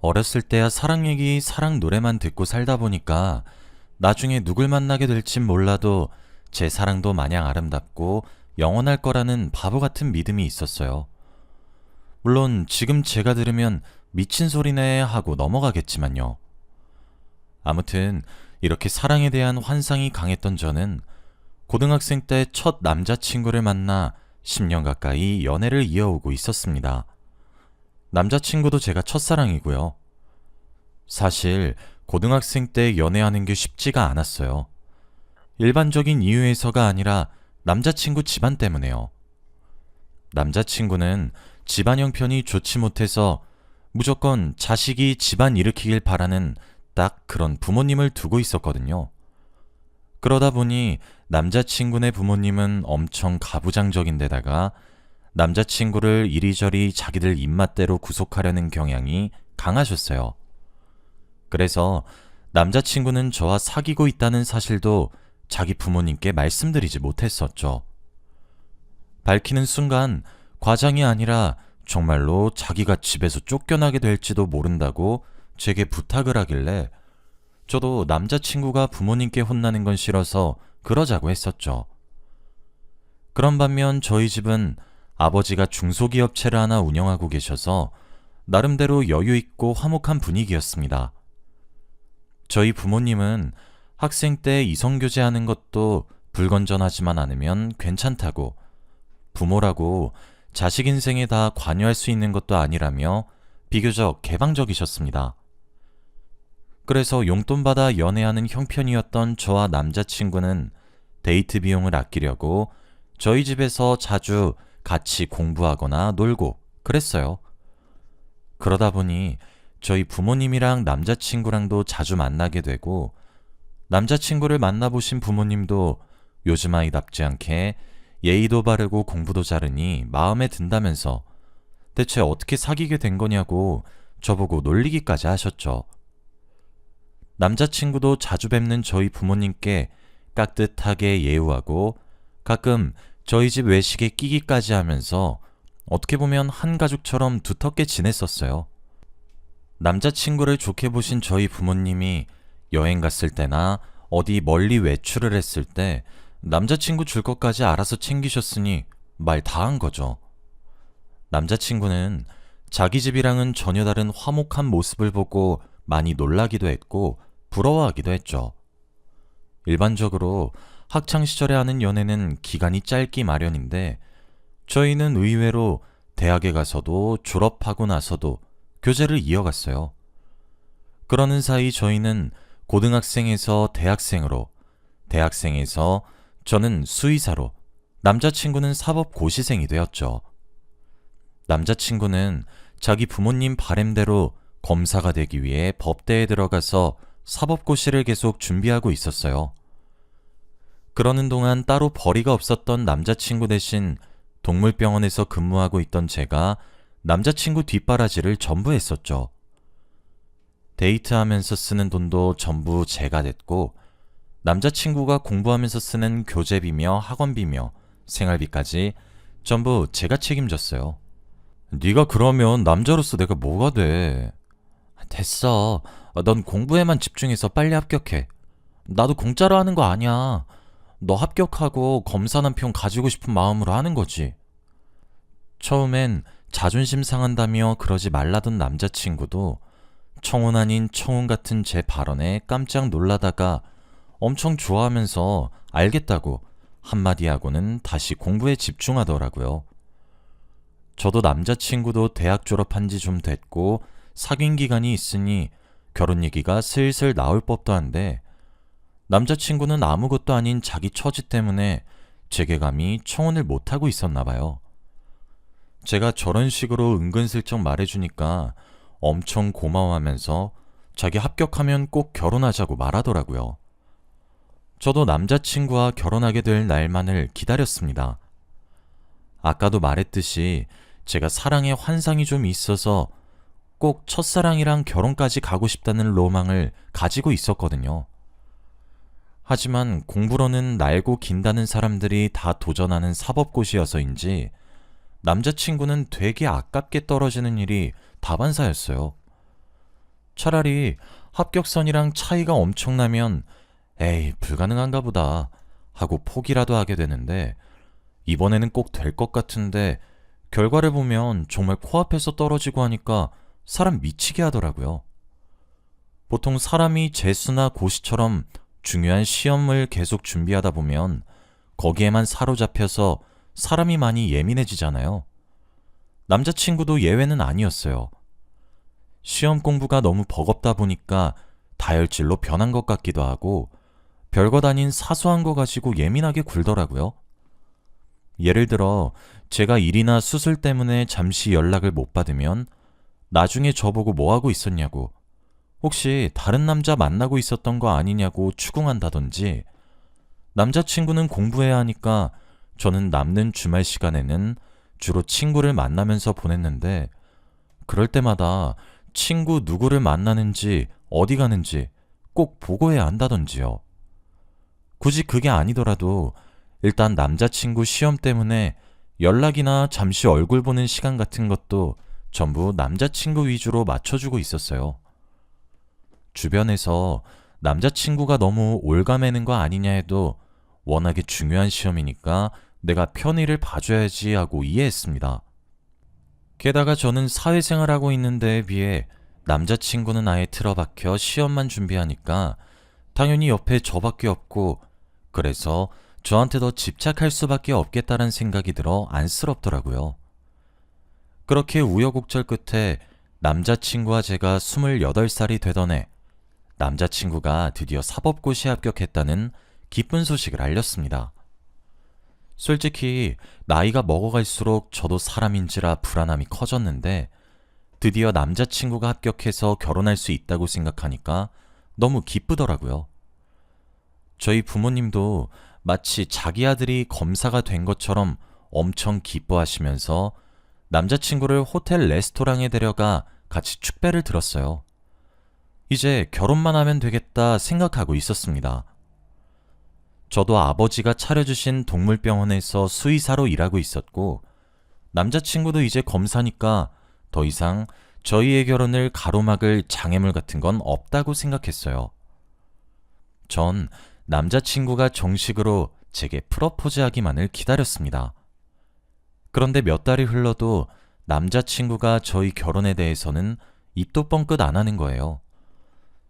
어렸을 때야 사랑 얘기, 사랑 노래만 듣고 살다 보니까 나중에 누굴 만나게 될진 몰라도 제 사랑도 마냥 아름답고 영원할 거라는 바보 같은 믿음이 있었어요. 물론 지금 제가 들으면 미친 소리네 하고 넘어가겠지만요. 아무튼 이렇게 사랑에 대한 환상이 강했던 저는 고등학생 때 첫 남자친구를 만나 10년 가까이 연애를 이어오고 있었습니다. 남자친구도 제가 첫사랑이고요. 사실 고등학생 때 연애하는 게 쉽지가 않았어요. 일반적인 이유에서가 아니라 남자친구 집안 때문에요. 남자친구는 집안 형편이 좋지 못해서 무조건 자식이 집안 일으키길 바라는 딱 그런 부모님을 두고 있었거든요. 그러다 보니 남자친구네 부모님은 엄청 가부장적인데다가 남자친구를 이리저리 자기들 입맛대로 구속하려는 경향이 강하셨어요. 그래서 남자친구는 저와 사귀고 있다는 사실도 자기 부모님께 말씀드리지 못했었죠. 밝히는 순간 과장이 아니라 정말로 자기가 집에서 쫓겨나게 될지도 모른다고 제게 부탁을 하길래 저도 남자친구가 부모님께 혼나는 건 싫어서 그러자고 했었죠. 그런 반면 저희 집은 아버지가 중소기업체를 하나 운영하고 계셔서 나름대로 여유있고 화목한 분위기였습니다. 저희 부모님은 학생 때 이성교제하는 것도 불건전하지만 않으면 괜찮다고, 부모라고 자식 인생에 다 관여할 수 있는 것도 아니라며 비교적 개방적이셨습니다. 그래서 용돈 받아 연애하는 형편이었던 저와 남자친구는 데이트 비용을 아끼려고 저희 집에서 자주 같이 공부하거나 놀고 그랬어요. 그러다 보니 저희 부모님이랑 남자친구랑도 자주 만나게 되고 남자친구를 만나보신 부모님도 요즘 아이답지 않게 예의도 바르고 공부도 잘하니 마음에 든다면서 대체 어떻게 사귀게 된 거냐고 저보고 놀리기까지 하셨죠. 남자친구도 자주 뵙는 저희 부모님께 깍듯하게 예우하고 가끔 저희 집 외식에 끼기까지 하면서 어떻게 보면 한 가족처럼 두텁게 지냈었어요. 남자친구를 좋게 보신 저희 부모님이 여행 갔을 때나 어디 멀리 외출을 했을 때 남자친구 줄 것까지 알아서 챙기셨으니 말 다 한 거죠. 남자친구는 자기 집이랑은 전혀 다른 화목한 모습을 보고 많이 놀라기도 했고 부러워하기도 했죠. 일반적으로 학창시절에 하는 연애는 기간이 짧기 마련인데 저희는 의외로 대학에 가서도 졸업하고 나서도 교제를 이어갔어요. 그러는 사이 저희는 고등학생에서 대학생으로, 대학생에서 저는 수의사로, 남자친구는 사법고시생이 되었죠. 남자친구는 자기 부모님 바램대로 검사가 되기 위해 법대에 들어가서 사법고시를 계속 준비하고 있었어요. 그러는 동안 따로 벌이가 없었던 남자친구 대신 동물병원에서 근무하고 있던 제가 남자친구 뒷바라지를 전부 했었죠. 데이트하면서 쓰는 돈도 전부 제가 냈고 남자친구가 공부하면서 쓰는 교재비며 학원비며 생활비까지 전부 제가 책임졌어요. 네가 그러면 남자로서 내가 뭐가 돼? 됐어. 넌 공부에만 집중해서 빨리 합격해. 나도 공짜로 하는 거 아니야. 너 합격하고 검사 남편 가지고 싶은 마음으로 하는 거지. 처음엔 자존심 상한다며 그러지 말라던 남자친구도 청혼 아닌 청혼 같은 제 발언에 깜짝 놀라다가 엄청 좋아하면서 알겠다고 한마디 하고는 다시 공부에 집중하더라고요. 저도 남자친구도 대학 졸업한 지 좀 됐고 사귄 기간이 있으니 결혼 얘기가 슬슬 나올 법도 한데 남자친구는 아무것도 아닌 자기 처지 때문에 제게 감히 청혼을 못하고 있었나 봐요. 제가 저런 식으로 은근슬쩍 말해주니까 엄청 고마워하면서 자기 합격하면 꼭 결혼하자고 말하더라고요. 저도 남자친구와 결혼하게 될 날만을 기다렸습니다. 아까도 말했듯이 제가 사랑의 환상이 좀 있어서 꼭 첫사랑이랑 결혼까지 가고 싶다는 로망을 가지고 있었거든요. 하지만 공부로는 날고 긴다는 사람들이 다 도전하는 사법고시여서인지 남자친구는 되게 아깝게 떨어지는 일이 다반사였어요. 차라리 합격선이랑 차이가 엄청나면 에이, 불가능한가 보다 하고 포기라도 하게 되는데, 이번에는 꼭 될 것 같은데 결과를 보면 정말 코앞에서 떨어지고 하니까 사람 미치게 하더라고요. 보통 사람이 재수나 고시처럼 중요한 시험을 계속 준비하다 보면 거기에만 사로잡혀서 사람이 많이 예민해지잖아요. 남자친구도 예외는 아니었어요. 시험 공부가 너무 버겁다 보니까 다혈질로 변한 것 같기도 하고 별것 아닌 사소한 거 가지고 예민하게 굴더라고요. 예를 들어 제가 일이나 수술 때문에 잠시 연락을 못 받으면 나중에 저보고 뭐 하고 있었냐고, 혹시 다른 남자 만나고 있었던 거 아니냐고 추궁한다든지, 남자친구는 공부해야 하니까 저는 남는 주말 시간에는 주로 친구를 만나면서 보냈는데, 그럴 때마다 친구 누구를 만나는지 어디 가는지 꼭 보고해야 한다던지요. 굳이 그게 아니더라도 일단 남자친구 시험 때문에 연락이나 잠시 얼굴 보는 시간 같은 것도 전부 남자친구 위주로 맞춰주고 있었어요. 주변에서 남자친구가 너무 올가매는 거 아니냐 해도 워낙에 중요한 시험이니까 내가 편의를 봐줘야지 하고 이해했습니다. 게다가 저는 사회생활하고 있는 데에 비해 남자친구는 아예 틀어박혀 시험만 준비하니까 당연히 옆에 저밖에 없고, 그래서 저한테 더 집착할 수밖에 없겠다는 생각이 들어 안쓰럽더라고요. 그렇게 우여곡절 끝에 남자친구와 제가 28살이 되던 해, 남자친구가 드디어 사법고시에 합격했다는 기쁜 소식을 알렸습니다. 솔직히 나이가 먹어갈수록 저도 사람인지라 불안함이 커졌는데, 드디어 남자친구가 합격해서 결혼할 수 있다고 생각하니까 너무 기쁘더라고요. 저희 부모님도 마치 자기 아들이 검사가 된 것처럼 엄청 기뻐하시면서 남자친구를 호텔 레스토랑에 데려가 같이 축배를 들었어요. 이제 결혼만 하면 되겠다 생각하고 있었습니다. 저도 아버지가 차려주신 동물병원에서 수의사로 일하고 있었고, 남자친구도 이제 검사니까 더 이상 저희의 결혼을 가로막을 장애물 같은 건 없다고 생각했어요. 전 남자친구가 정식으로 제게 프러포즈하기만을 기다렸습니다. 그런데 몇 달이 흘러도 남자친구가 저희 결혼에 대해서는 입도 뻥끗 안 하는 거예요.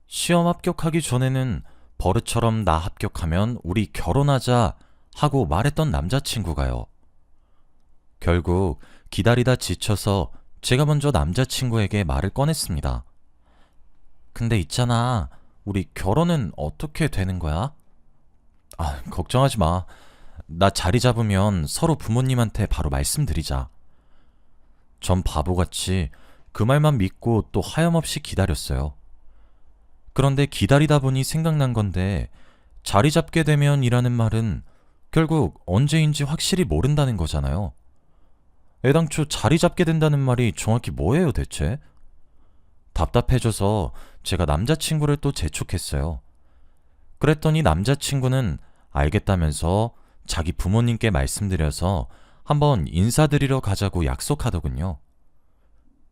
시험 합격하기 전에는 버릇처럼 나 합격하면 우리 결혼하자 하고 말했던 남자친구가요. 결국 기다리다 지쳐서 제가 먼저 남자친구에게 말을 꺼냈습니다. 근데 있잖아, 우리 결혼은 어떻게 되는 거야? 걱정하지 마. 나 자리 잡으면 서로 부모님한테 바로 말씀드리자. 전 바보같이 그 말만 믿고 또 하염없이 기다렸어요. 그런데 기다리다 보니 생각난 건데, 자리 잡게 되면 이라는 말은 결국 언제인지 확실히 모른다는 거잖아요. 애당초 자리 잡게 된다는 말이 정확히 뭐예요, 대체? 답답해져서 제가 남자친구를 또 재촉했어요. 그랬더니 남자친구는 알겠다면서 자기 부모님께 말씀드려서 한번 인사드리러 가자고 약속하더군요.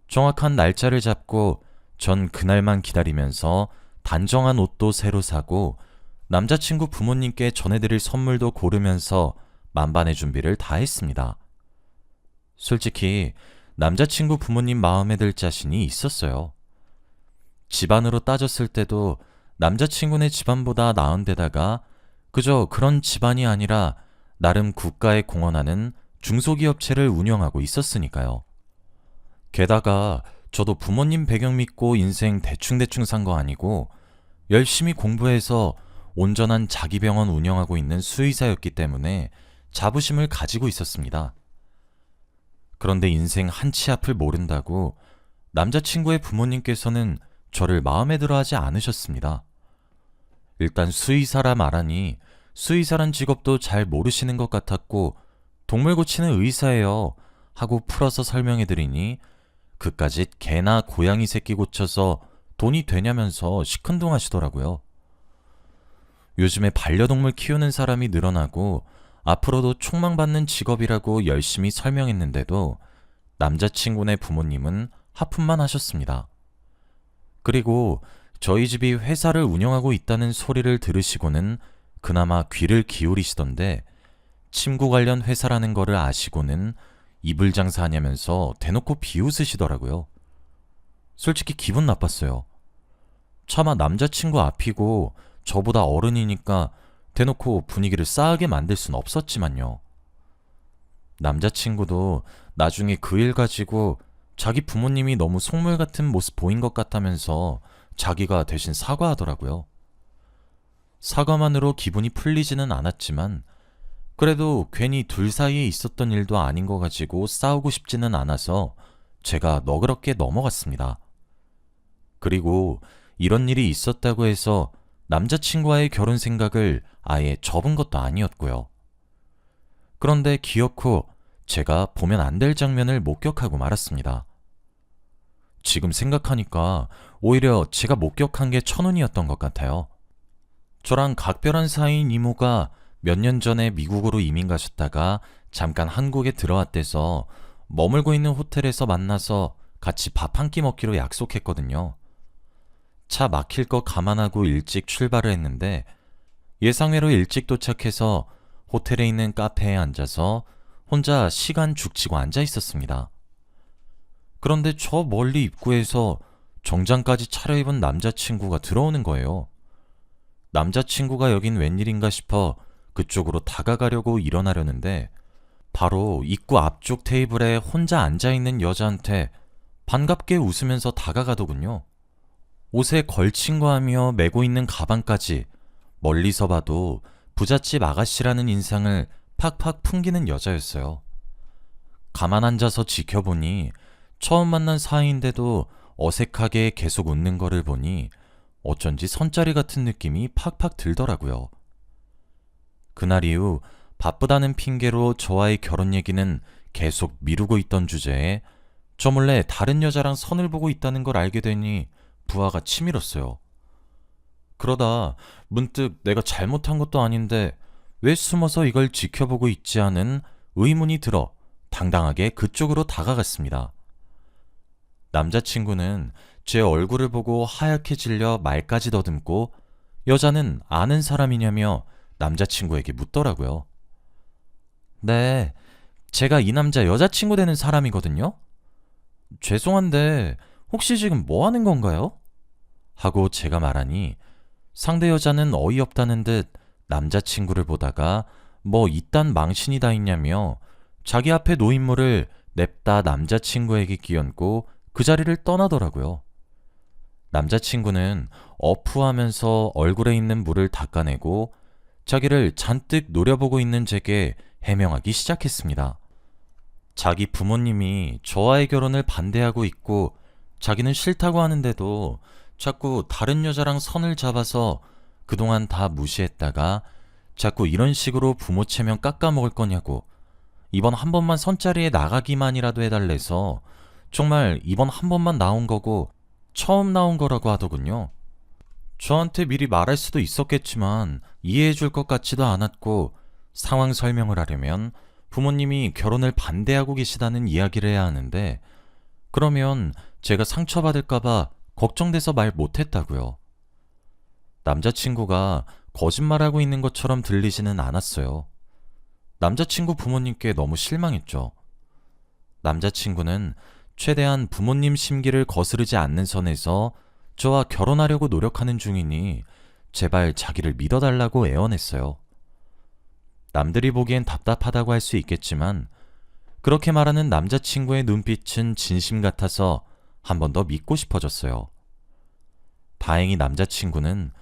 정확한 날짜를 잡고 전 그날만 기다리면서 단정한 옷도 새로 사고 남자친구 부모님께 전해드릴 선물도 고르면서 만반의 준비를 다 했습니다. 솔직히 남자친구 부모님 마음에 들 자신이 있었어요. 집안으로 따졌을 때도 남자친구네 집안보다 나은 데다가 그저 그런 집안이 아니라 나름 국가에 공헌하는 중소기업체를 운영하고 있었으니까요. 게다가 저도 부모님 배경 믿고 인생 대충대충 산 거 아니고 열심히 공부해서 온전한 자기 병원 운영하고 있는 수의사였기 때문에 자부심을 가지고 있었습니다. 그런데 인생 한 치 앞을 모른다고 남자친구의 부모님께서는 저를 마음에 들어 하지 않으셨습니다. 일단 수의사라 말하니 수의사란 직업도 잘 모르시는 것 같았고, 동물 고치는 의사예요 하고 풀어서 설명해드리니 그까짓 개나 고양이 새끼 고쳐서 돈이 되냐면서 시큰둥하시더라고요. 요즘에 반려동물 키우는 사람이 늘어나고 앞으로도 촉망받는 직업이라고 열심히 설명했는데도 남자친구네 부모님은 하품만 하셨습니다. 그리고 저희 집이 회사를 운영하고 있다는 소리를 들으시고는 그나마 귀를 기울이시던데 침구 관련 회사라는 거를 아시고는 이불 장사하냐면서 대놓고 비웃으시더라고요. 솔직히 기분 나빴어요. 차마 남자친구 앞이고 저보다 어른이니까 대놓고 분위기를 싸하게 만들 순 없었지만요. 남자친구도 나중에 그 일 가지고 자기 부모님이 너무 속물 같은 모습 보인 것 같다면서 자기가 대신 사과하더라고요. 사과만으로 기분이 풀리지는 않았지만 그래도 괜히 둘 사이에 있었던 일도 아닌 거 가지고 싸우고 싶지는 않아서 제가 너그럽게 넘어갔습니다. 그리고 이런 일이 있었다고 해서 남자친구와의 결혼 생각을 아예 접은 것도 아니었고요. 그런데 기어코 제가 보면 안 될 장면을 목격하고 말았습니다. 지금 생각하니까 오히려 제가 목격한 게 천운이었던 것 같아요. 저랑 각별한 사이인 이모가 몇 년 전에 미국으로 이민 가셨다가 잠깐 한국에 들어왔대서 머물고 있는 호텔에서 만나서 같이 밥 한 끼 먹기로 약속했거든요. 차 막힐 거 감안하고 일찍 출발을 했는데 예상외로 일찍 도착해서 호텔에 있는 카페에 앉아서 혼자 시간 죽치고 앉아 있었습니다. 그런데 저 멀리 입구에서 정장까지 차려입은 남자친구가 들어오는 거예요. 남자친구가 여긴 웬일인가 싶어 그쪽으로 다가가려고 일어나려는데 바로 입구 앞쪽 테이블에 혼자 앉아있는 여자한테 반갑게 웃으면서 다가가더군요. 옷에 걸친 거 하며 메고 있는 가방까지 멀리서 봐도 부잣집 아가씨라는 인상을 팍팍 풍기는 여자였어요. 가만 앉아서 지켜보니 처음 만난 사이인데도 어색하게 계속 웃는 거를 보니 어쩐지 선짜리 같은 느낌이 팍팍 들더라고요. 그날 이후 바쁘다는 핑계로 저와의 결혼 얘기는 계속 미루고 있던 주제에 저 몰래 다른 여자랑 선을 보고 있다는 걸 알게 되니 부하가 치밀었어요. 그러다 문득 내가 잘못한 것도 아닌데 왜 숨어서 이걸 지켜보고 있지 하는 의문이 들어 당당하게 그쪽으로 다가갔습니다. 남자친구는 제 얼굴을 보고 하얗게 질려 말까지 더듬고 여자는 아는 사람이냐며 남자친구에게 묻더라고요. 네, 제가 이 남자 여자친구 되는 사람이거든요? 죄송한데 혹시 지금 뭐 하는 건가요? 하고 제가 말하니 상대 여자는 어이없다는 듯 남자친구를 보다가 뭐 이딴 망신이 다 있냐며 자기 앞에 놓인 물을 냅다 남자친구에게 끼얹고 그 자리를 떠나더라고요. 남자친구는 어푸하면서 얼굴에 있는 물을 닦아내고 자기를 잔뜩 노려보고 있는 제게 해명하기 시작했습니다. 자기 부모님이 저와의 결혼을 반대하고 있고 자기는 싫다고 하는데도 자꾸 다른 여자랑 선을 잡아서 그동안 다 무시했다가 자꾸 이런 식으로 부모 체면 깎아먹을 거냐고 이번 한 번만 선자리에 나가기만이라도 해달래서 정말 이번 한 번만 나온 거고 처음 나온 거라고 하더군요. 저한테 미리 말할 수도 있었겠지만 이해해 줄 것 같지도 않았고 상황 설명을 하려면 부모님이 결혼을 반대하고 계시다는 이야기를 해야 하는데 그러면 제가 상처받을까봐 걱정돼서 말 못했다고요. 남자친구가 거짓말하고 있는 것처럼 들리지는 않았어요. 남자친구 부모님께 너무 실망했죠. 남자친구는 최대한 부모님 심기를 거스르지 않는 선에서 저와 결혼하려고 노력하는 중이니 제발 자기를 믿어달라고 애원했어요. 남들이 보기엔 답답하다고 할 수 있겠지만 그렇게 말하는 남자친구의 눈빛은 진심 같아서 한 번 더 믿고 싶어졌어요. 다행히 남자친구는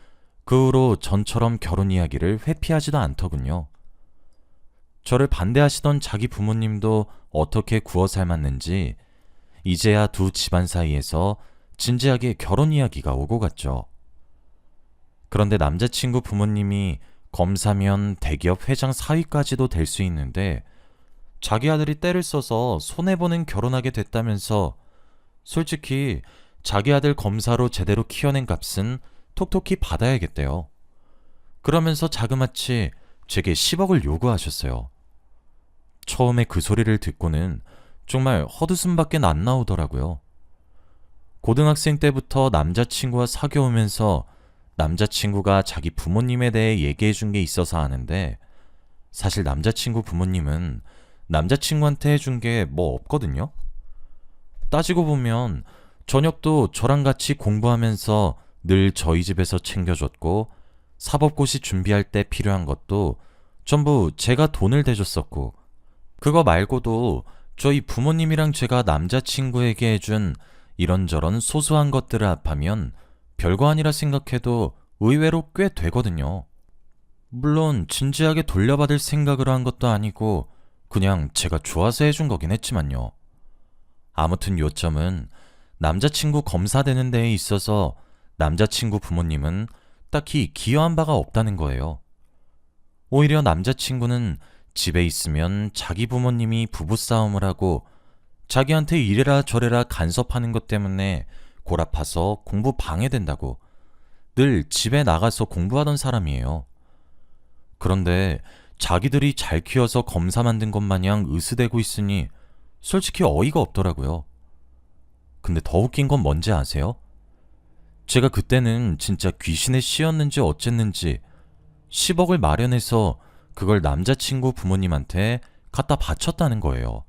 그 후로 전처럼 결혼 이야기를 회피하지도 않더군요. 저를 반대하시던 자기 부모님도 어떻게 구워 삶았는지 이제야 두 집안 사이에서 진지하게 결혼 이야기가 오고 갔죠. 그런데 남자친구 부모님이 검사면 대기업 회장 사위까지도 될 수 있는데 자기 아들이 때를 써서 손해보는 결혼하게 됐다면서 솔직히 자기 아들 검사로 제대로 키워낸 값은 톡톡히 받아야겠대요. 그러면서 자그마치 제게 10억을 요구하셨어요. 처음에 그 소리를 듣고는 정말 헛웃음밖에 안 나오더라고요. 고등학생 때부터 남자친구와 사귀어오면서 남자친구가 자기 부모님에 대해 얘기해 준 게 있어서 아는데, 사실 남자친구 부모님은 남자친구한테 해준 게 뭐 없거든요. 따지고 보면 저녁도 저랑 같이 공부하면서 늘 저희 집에서 챙겨줬고, 사법고시 준비할 때 필요한 것도 전부 제가 돈을 대줬었고, 그거 말고도 저희 부모님이랑 제가 남자친구에게 해준 이런저런 소소한 것들을 합하면 별거 아니라 생각해도 의외로 꽤 되거든요. 물론 진지하게 돌려받을 생각으로 한 것도 아니고 그냥 제가 좋아서 해준 거긴 했지만요. 아무튼 요점은 남자친구 검사되는 데에 있어서 남자친구 부모님은 딱히 기여한 바가 없다는 거예요. 오히려 남자친구는 집에 있으면 자기 부모님이 부부싸움을 하고 자기한테 이래라 저래라 간섭하는 것 때문에 골 아파서 공부 방해된다고 늘 집에 나가서 공부하던 사람이에요. 그런데 자기들이 잘 키워서 검사 만든 것 마냥 으스대고 있으니 솔직히 어이가 없더라고요. 근데 더 웃긴 건 뭔지 아세요? 제가 그때는 진짜 귀신에 씌었는지 어쨌는지 10억을 마련해서 그걸 남자친구 부모님한테 갖다 바쳤다는 거예요.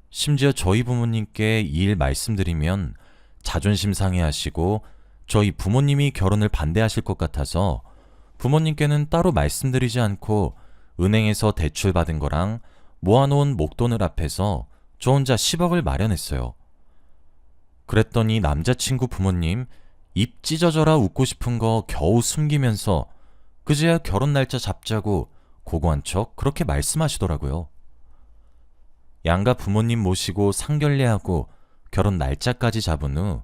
심지어 저희 부모님께 이 일 말씀드리면 자존심 상해하시고 저희 부모님이 결혼을 반대하실 것 같아서 부모님께는 따로 말씀드리지 않고 은행에서 대출 받은 거랑 모아놓은 목돈을 합해서 저 혼자 10억을 마련했어요. 그랬더니 남자친구 부모님 입 찢어져라 웃고 싶은 거 겨우 숨기면서 그제야 결혼 날짜 잡자고 고고한 척 그렇게 말씀하시더라고요. 양가 부모님 모시고 상견례하고 결혼 날짜까지 잡은 후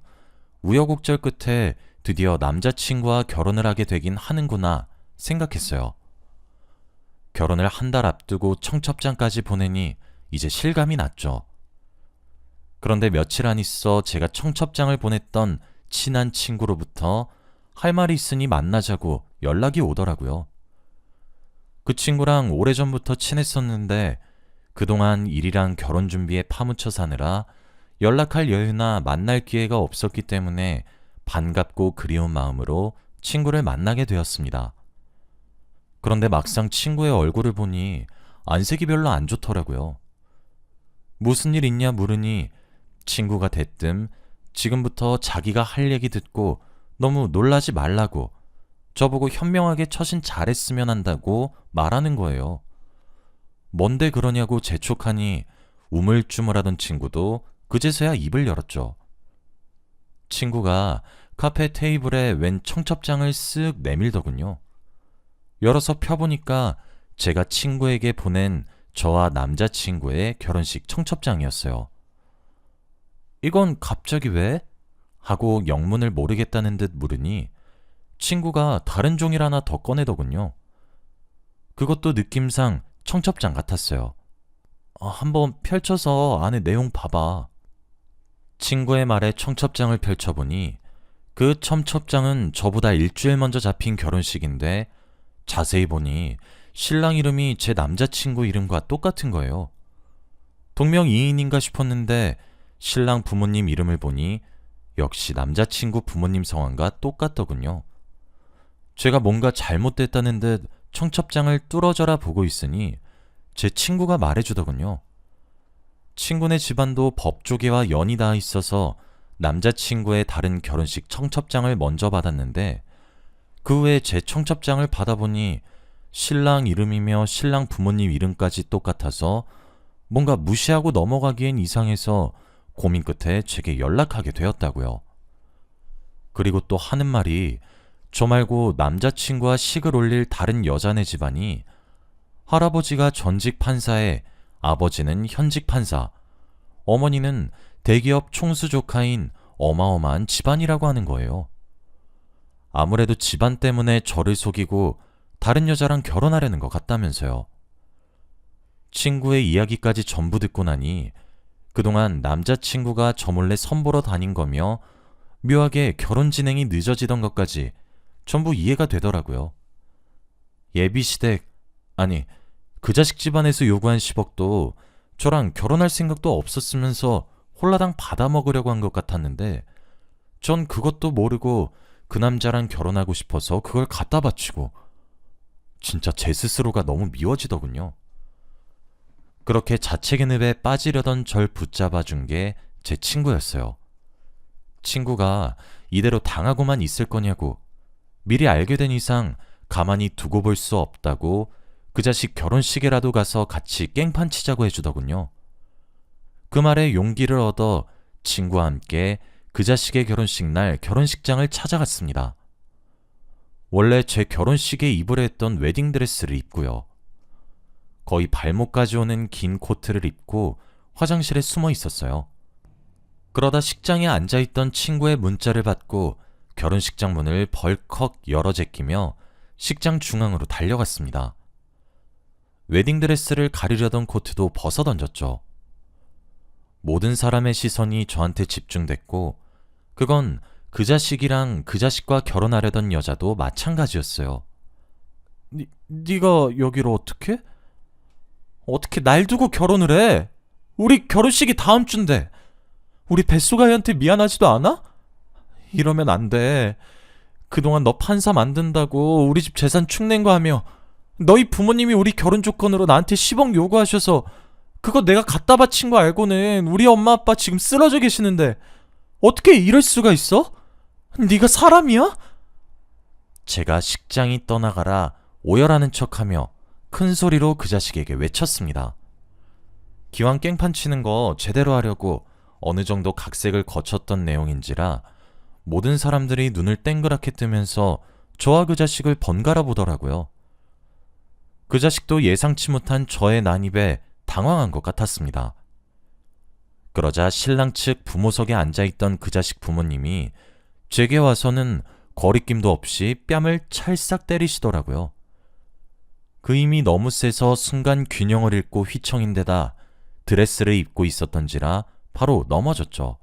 우여곡절 끝에 드디어 남자친구와 결혼을 하게 되긴 하는구나 생각했어요. 결혼을 한 달 앞두고 청첩장까지 보내니 이제 실감이 났죠. 그런데 며칠 안 있어 제가 청첩장을 보냈던 친한 친구로부터 할 말이 있으니 만나자고 연락이 오더라고요. 그 친구랑 오래전부터 친했었는데 그동안 일이랑 결혼 준비에 파묻혀 사느라 연락할 여유나 만날 기회가 없었기 때문에 반갑고 그리운 마음으로 친구를 만나게 되었습니다. 그런데 막상 친구의 얼굴을 보니 안색이 별로 안 좋더라고요. 무슨 일 있냐 물으니 친구가 대뜸 지금부터 자기가 할 얘기 듣고 너무 놀라지 말라고 저보고 현명하게 처신 잘했으면 한다고 말하는 거예요. 뭔데 그러냐고 재촉하니 우물쭈물하던 친구도 그제서야 입을 열었죠. 친구가 카페 테이블에 웬 청첩장을 쓱 내밀더군요. 열어서 펴보니까 제가 친구에게 보낸 저와 남자친구의 결혼식 청첩장이었어요. 이건 갑자기 왜? 하고 영문을 모르겠다는 듯 물으니 친구가 다른 종이를 하나 더 꺼내더군요. 그것도 느낌상 청첩장 같았어요. 한번 펼쳐서 안에 내용 봐봐. 친구의 말에 청첩장을 펼쳐보니 그 청첩장은 저보다 일주일 먼저 잡힌 결혼식인데 자세히 보니 신랑 이름이 제 남자친구 이름과 똑같은 거예요. 동명이인인가 싶었는데 신랑 부모님 이름을 보니 역시 남자친구 부모님 성함과 똑같더군요. 제가 뭔가 잘못됐다는 듯 청첩장을 뚫어져라 보고 있으니 제 친구가 말해주더군요. 친구네 집안도 법조계와 연이 닿아 있어서 남자친구의 다른 결혼식 청첩장을 먼저 받았는데 그 후에 제 청첩장을 받아보니 신랑 이름이며 신랑 부모님 이름까지 똑같아서 뭔가 무시하고 넘어가기엔 이상해서 고민 끝에 제게 연락하게 되었다고요. 그리고 또 하는 말이 저 말고 남자친구와 식을 올릴 다른 여자네 집안이 할아버지가 전직 판사에 아버지는 현직 판사, 어머니는 대기업 총수 조카인 어마어마한 집안이라고 하는 거예요. 아무래도 집안 때문에 저를 속이고 다른 여자랑 결혼하려는 것 같다면서요. 친구의 이야기까지 전부 듣고 나니 그동안 남자친구가 저 몰래 선보러 다닌 거며 묘하게 결혼 진행이 늦어지던 것까지 전부 이해가 되더라고요. 예비시댁, 아니 그 자식 집안에서 요구한 10억도 저랑 결혼할 생각도 없었으면서 홀라당 받아먹으려고 한 것 같았는데 전 그것도 모르고 그 남자랑 결혼하고 싶어서 그걸 갖다 바치고 진짜 제 스스로가 너무 미워지더군요. 그렇게 자책의 늪에 빠지려던 절 붙잡아준 게 제 친구였어요. 친구가 이대로 당하고만 있을 거냐고, 미리 알게 된 이상 가만히 두고 볼 수 없다고 그 자식 결혼식에라도 가서 같이 깽판 치자고 해주더군요. 그 말에 용기를 얻어 친구와 함께 그 자식의 결혼식 날 결혼식장을 찾아갔습니다. 원래 제 결혼식에 입으려 했던 웨딩드레스를 입고요. 거의 발목까지 오는 긴 코트를 입고 화장실에 숨어 있었어요. 그러다 식장에 앉아있던 친구의 문자를 받고 결혼식장 문을 벌컥 열어 제끼며 식장 중앙으로 달려갔습니다. 웨딩드레스를 가리려던 코트도 벗어던졌죠. 모든 사람의 시선이 저한테 집중됐고 그건 그 자식이랑 그 자식과 결혼하려던 여자도 마찬가지였어요. 네가 여기로 어떻게? 어떻게 날 두고 결혼을 해? 우리 결혼식이 다음 주인데. 우리 뱃속아이한테 미안하지도 않아? 이러면 안 돼. 그동안 너 판사 만든다고 우리 집 재산 축낸 거 하며 너희 부모님이 우리 결혼 조건으로 나한테 10억 요구하셔서 그거 내가 갖다 바친 거 알고는 우리 엄마 아빠 지금 쓰러져 계시는데 어떻게 이럴 수가 있어? 네가 사람이야? 제가 식장이 떠나가라 오열하는 척하며 큰 소리로 그 자식에게 외쳤습니다. 기왕 깽판 치는 거 제대로 하려고 어느 정도 각색을 거쳤던 내용인지라 모든 사람들이 눈을 땡그랗게 뜨면서 저와 그 자식을 번갈아 보더라고요. 그 자식도 예상치 못한 저의 난입에 당황한 것 같았습니다. 그러자 신랑 측 부모석에 앉아있던 그 자식 부모님이 제게 와서는 거리낌도 없이 뺨을 찰싹 때리시더라고요. 그 힘이 너무 세서 순간 균형을 잃고 휘청인데다 드레스를 입고 있었던지라 바로 넘어졌죠.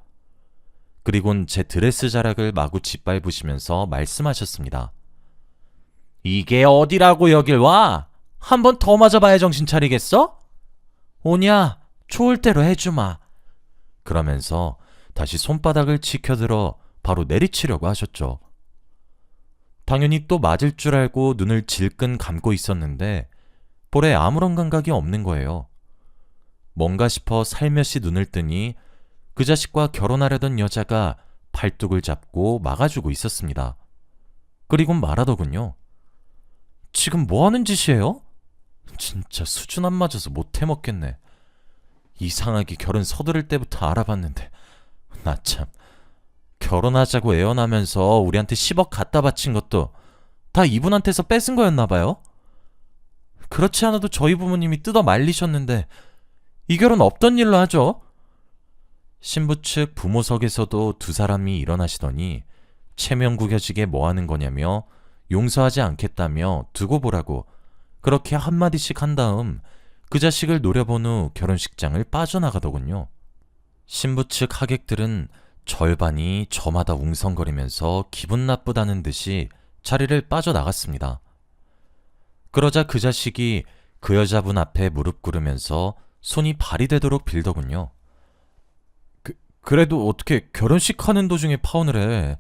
그리곤 제 드레스 자락을 마구 짓밟으시면서 말씀하셨습니다. 이게 어디라고 여길 와? 한 번 더 맞아봐야 정신 차리겠어? 오냐? 좋을 대로 해주마. 그러면서 다시 손바닥을 치켜들어 바로 내리치려고 하셨죠. 당연히 또 맞을 줄 알고 눈을 질끈 감고 있었는데 볼에 아무런 감각이 없는 거예요. 뭔가 싶어 살며시 눈을 뜨니 그 자식과 결혼하려던 여자가 팔뚝을 잡고 막아주고 있었습니다. 그리곤 말하더군요. 지금 뭐 하는 짓이에요? 진짜 수준 안 맞아서 못 해먹겠네. 이상하게 결혼 서두를 때부터 알아봤는데 나 참 결혼하자고 애원하면서 우리한테 10억 갖다 바친 것도 다 이분한테서 뺏은 거였나 봐요. 그렇지 않아도 저희 부모님이 뜯어 말리셨는데 이 결혼 없던 일로 하죠. 신부 측 부모석에서도 두 사람이 일어나시더니 체면 구겨지게 뭐하는 거냐며 용서하지 않겠다며 두고 보라고 그렇게 한마디씩 한 다음 그 자식을 노려본 후 결혼식장을 빠져나가더군요. 신부 측 하객들은 절반이 저마다 웅성거리면서 기분 나쁘다는 듯이 자리를 빠져나갔습니다. 그러자 그 자식이 그 여자분 앞에 무릎 꿇으면서 손이 발이 되도록 빌더군요. 그래도 어떻게 결혼식 하는 도중에 파혼을 해.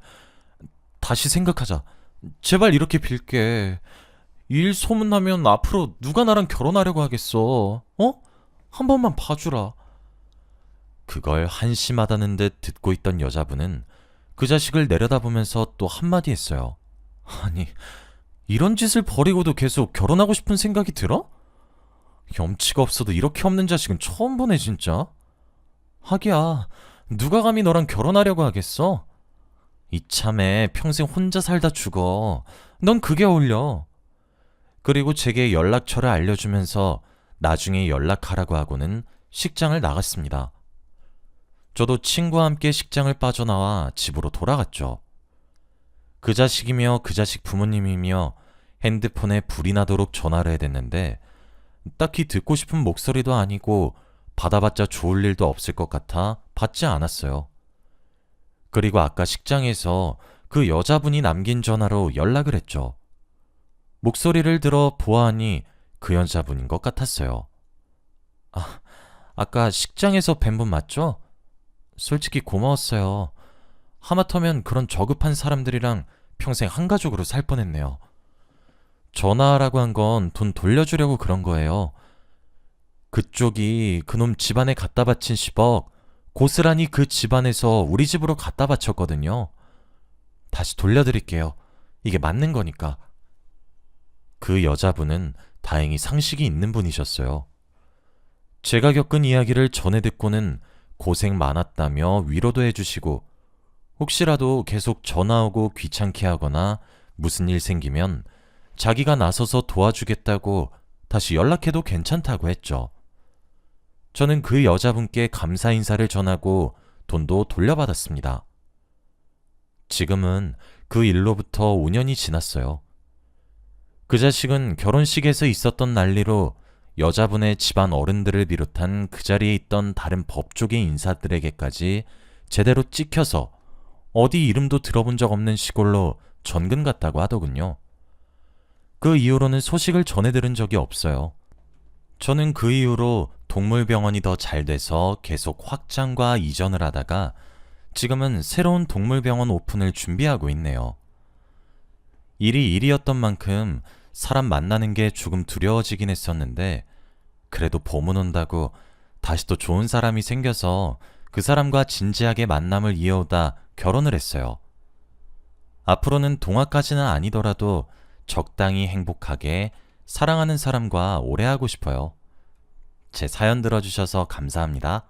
다시 생각하자. 제발 이렇게 빌게. 이 일 소문나면 앞으로 누가 나랑 결혼하려고 하겠어. 어? 한 번만 봐주라. 그걸 한심하다는 듯 듣고 있던 여자분은 그 자식을 내려다보면서 또 한마디 했어요. 아니, 이런 짓을 벌이고도 계속 결혼하고 싶은 생각이 들어? 염치가 없어도 이렇게 없는 자식은 처음 보네 진짜. 하기야 누가 감히 너랑 결혼하려고 하겠어? 이참에 평생 혼자 살다 죽어. 넌 그게 어울려. 그리고 제게 연락처를 알려주면서 나중에 연락하라고 하고는 식장을 나갔습니다. 저도 친구와 함께 식장을 빠져나와 집으로 돌아갔죠. 그 자식이며 그 자식 부모님이며 핸드폰에 불이 나도록 전화를 해댔는데 딱히 듣고 싶은 목소리도 아니고 받아봤자 좋을 일도 없을 것 같아 받지 않았어요. 그리고 아까 식장에서 그 여자분이 남긴 전화로 연락을 했죠. 목소리를 들어 보아하니 그 여자분인 것 같았어요. 아까 식장에서 뵌 분 맞죠? 솔직히 고마웠어요. 하마터면 그런 저급한 사람들이랑 평생 한 가족으로 살 뻔했네요. 전화하라고 한 건 돈 돌려주려고 그런 거예요. 그쪽이 그놈 집안에 갖다 바친 10억 고스란히 그 집안에서 우리 집으로 갖다 바쳤거든요. 다시 돌려드릴게요. 이게 맞는 거니까. 그 여자분은 다행히 상식이 있는 분이셨어요. 제가 겪은 이야기를 전해 듣고는 고생 많았다며 위로도 해주시고 혹시라도 계속 전화 오고 귀찮게 하거나 무슨 일 생기면 자기가 나서서 도와주겠다고 다시 연락해도 괜찮다고 했죠. 저는 그 여자분께 감사 인사를 전하고 돈도 돌려받았습니다. 지금은 그 일로부터 5년이 지났어요. 그 자식은 결혼식에서 있었던 난리로 여자분의 집안 어른들을 비롯한 그 자리에 있던 다른 법조계 인사들에게까지 제대로 찍혀서 어디 이름도 들어본 적 없는 시골로 전근 갔다고 하더군요. 그 이후로는 소식을 전해 들은 적이 없어요. 저는 그 이후로 동물병원이 더 잘 돼서 계속 확장과 이전을 하다가 지금은 새로운 동물병원 오픈을 준비하고 있네요. 일이 일이었던 만큼 사람 만나는 게 조금 두려워지긴 했었는데 그래도 봄은 온다고 다시 또 좋은 사람이 생겨서 그 사람과 진지하게 만남을 이어오다 결혼을 했어요. 앞으로는 동화까지는 아니더라도 적당히 행복하게 사랑하는 사람과 오래 하고 싶어요. 제 사연 들어주셔서 감사합니다.